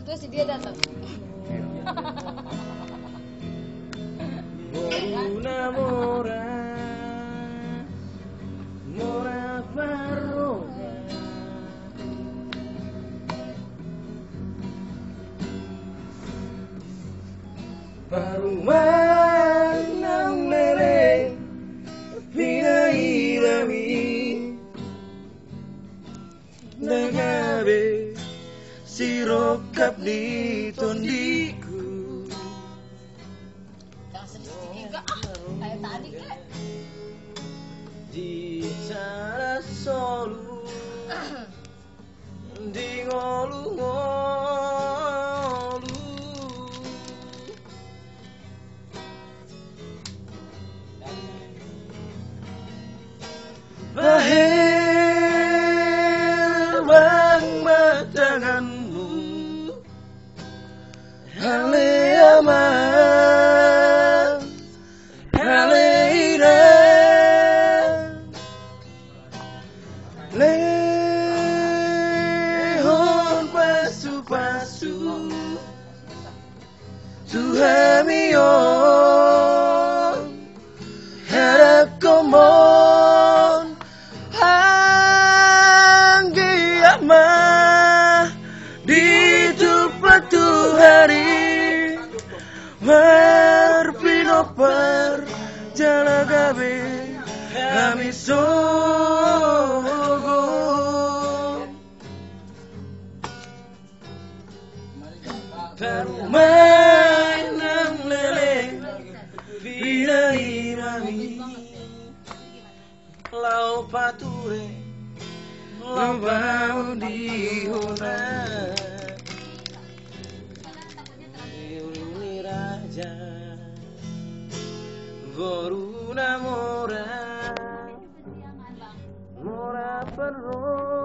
Gue si dia datang. Una mora, mora parroga. Paruman ng lere, pinairami. Nagabi, sirokap ni tondiku. Jangan sedih juga kayak tadi kek. Di sana solu, di ngolu-ngolu. Bahir bang batanganmu, hale aman, hale irang, lehon pasu-pasu, tuhamion, harap komon. Di tu hari Marpinopar Jalagabe Kami sogo Perumah ng lele Pinairami Lau pature Lambang di hona Diuni raja Voruna mora Mora perro